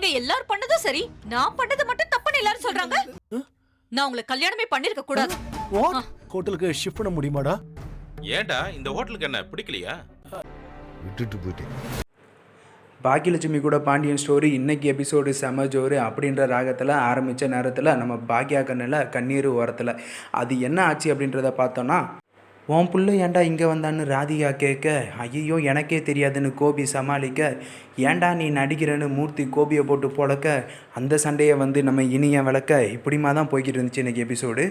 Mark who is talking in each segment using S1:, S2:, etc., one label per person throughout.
S1: இங்க எல்லாரும் பண்ணதும் சரி, நான் பண்ணது மட்டும் தப்புன்னு எல்லாரும் சொல்றாங்க. நான் உங்களை கல்யாணமே பண்ணிருக்க கூடாது.
S2: ஹோட்டலுக்கு ஷிஃப்ட் பண்ண முடியுமாடா?
S3: ஏன்டா இந்த ஹோட்டலுக்கு என்ன பிடிக்கலையா?
S2: விட்டுட்டு போயிட்டேன்.
S4: பாக்கியலட்சுமி கூட பாண்டியன் ஸ்டோரி இன்னைக்கு எபிசோடு செம ஜோறு அப்படின்ற ராகத்தில் ஆரம்பித்த நேரத்தில் நம்ம பாக்கியா கண்ணில் கண்ணீர் ஓரத்தில் அது என்ன ஆச்சு அப்படின்றத பார்த்தோன்னா, உன் புள்ள ஏன்டா இங்கே வந்தான்னு ராதிகா கேட்க, ஐயோ எனக்கே தெரியாதுன்னு கோபி சமாளிக்க, ஏன்டா நீ நடிக்கிறன்னு மூர்த்தி கோபியை போட்டு பொழக்க, அந்த சண்டையை வந்து நம்ம இனிய விளக்க, இப்படிமா தான் போய்கிட்டு இருந்துச்சு இன்றைக்கி எபிசோடு.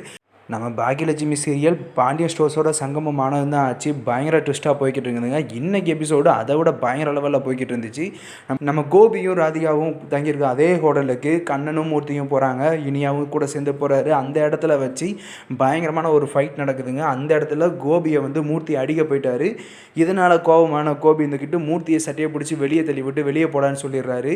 S4: நம்ம பாக்கியலட்சுமி சீரியல் பாண்டியன் ஸ்டோர்ஸோட சங்கமம் ஆனது தான் ஆச்சு. பயங்கர ட்விஸ்ட்டாக போய்கிட்டு இருக்குதுங்க. இன்றைக்கி எபிசோடு அதை விட பயங்கர லெவலில் போய்கிட்டு இருந்துச்சு. நம்ம கோபியும் ராதிகாவும் தங்கியிருக்க அதே ஹோட்டலுக்கு கண்ணனும் மூர்த்தியும் போகிறாங்க. இனியாவும் கூட சேர்ந்து போகிறாரு. அந்த இடத்துல வச்சு பயங்கரமான ஒரு ஃபைட் நடக்குதுங்க. அந்த இடத்துல கோபியை வந்து மூர்த்தி அடிக்க போயிட்டாரு. இதனால் கோபமான கோபி இருந்துக்கிட்டு மூர்த்தியை சட்டையை பிடிச்சி வெளியே தள்ளி விட்டு வெளியே போடான்னு சொல்லிடுறாரு.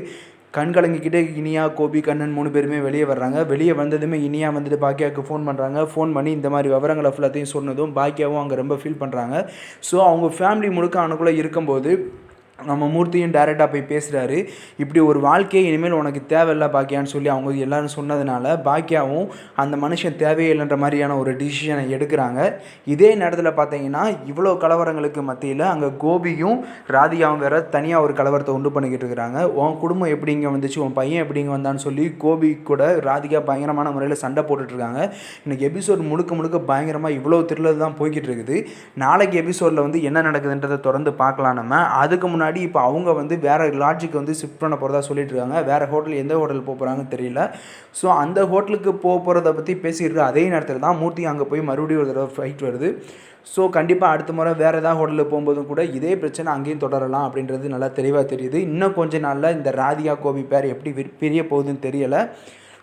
S4: கண் கலங்கிக்கிட்டே இனியா கோபி கண்ணன் 3 பேருமே வெளியே வர்றாங்க. வெளியே வந்ததுமே இனியா வந்துட்டு பாக்கியாவுக்கு ஃபோன் பண்ணுறாங்க. ஃபோன் பண்ணி இந்த மாதிரி விவரங்களை ஃபுல்லாத்தையும் சொன்னதும் பாக்கியாவும் அங்கே ரொம்ப ஃபீல் பண்ணுறாங்க. ஸோ அவங்க ஃபேமிலி முழுக்க அவனுக்குள்ளே இருக்கும்போது நம்ம மூர்த்தியும் டைரெக்டாக போய் பேசுகிறாரு. இப்படி ஒரு வாழ்க்கையை இனிமேல் உனக்கு தேவையில்லை பாக்கியான்னு சொல்லி அவங்க எல்லோரும் சொன்னதுனால பாக்கியாவும் அந்த மனுஷன் தேவையில்லைன்ற மாதிரியான ஒரு டிசிஷனை எடுக்கிறாங்க. இதே நேரத்தில் பார்த்தீங்கன்னா இவ்வளோ கலவரங்களுக்கு மத்தியில் அங்கே கோபியும் ராதிகாவும் வேறு தனியாக ஒரு கலவரத்தை உண்டு பண்ணிக்கிட்டு இருக்கிறாங்க. உன் குடும்பம் எப்படி இங்கே வந்துச்சு, உன் பையன் எப்படி இங்கே வந்தான்னு சொல்லி கோபி கூட ராதிகா பயங்கரமான முறையில் சண்டை போட்டுட்ருக்காங்க. இன்றைக்கி எபிசோட் முழுக்க பயங்கரமாக இவ்வளோ த்ரில்லர் தான் போய்கிட்டு இருக்குது. நாளைக்கு எபிசோடில் வந்து என்ன நடக்குதுன்றதை தொடர்ந்து பார்க்கலாம். நம்ம அதுக்கு முன்னாடி இப்போ அவங்க வந்து வேறு லாட்ஜுக்கு வந்து ஷிஃப்ட் பண்ண போகிறதா சொல்லிட்டு இருக்காங்க. வேறு ஹோட்டல் எந்த ஹோட்டல் போக போகிறாங்கன்னு தெரியல. ஸோ அந்த ஹோட்டலுக்கு போகிறத பற்றி பேசியிருக்க அதே நேரத்தில் தான் மூர்த்தி அங்கே போய் மறுபடியும் ஒரு தடவை ஃபைட் வருது. ஸோ கண்டிப்பாக அடுத்த முறை வேறு ஏதாவது ஹோட்டலுக்கு போகும்போதும் கூட இதே பிரச்சனை அங்கேயும் தொடரலாம் அப்படின்றது நல்லா தெளிவாக தெரியுது. இன்னும் கொஞ்ச நாளில் இந்த ராதிகா கோபி பேர் எப்படி பிரிய போகுதுன்னு தெரியலை.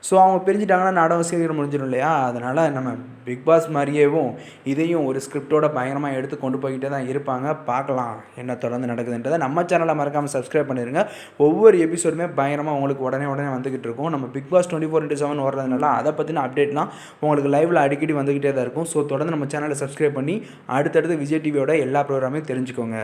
S4: ஸோ அவங்க பிரிஞ்சிட்டாங்கன்னா நாடகம் சீக்கிரம் முடிஞ்சிடும் இல்லையா? அதனால் நம்ம பிக் பாஸ் மாதிரியேவும் இதையும் ஒரு ஸ்கிரிப்டோட பயங்கரமாக எடுத்து கொண்டு போய்கிட்டே தான் இருப்பாங்க. பார்க்கலாம் என்ன தொடர்ந்து நடக்குதுன்றதை. நம்ம சேனலை மறக்காமல் சப்ஸ்கிரைப் பண்ணிடுங்க. ஒவ்வொரு எபிசோடுமே பயங்கரமாக உங்களுக்கு உடனே வந்துக்கிட்டு இருக்கும். நம்ம பிக் பாஸ் 24/7 வர்றதுனால அதை பற்றின அப்டேட்லாம் உங்களுக்கு லைவில் அடிக்கடி வந்துக்கிட்டே தான் இருக்கும். ஸோ தொடர்ந்து நம்ம சேனலை சப்ஸ்கிரைப் பண்ணி அடுத்தடுத்து விஜய் டிவியோட எல்லா ப்ரோக்ராமையும் தெரிஞ்சுக்கோங்க.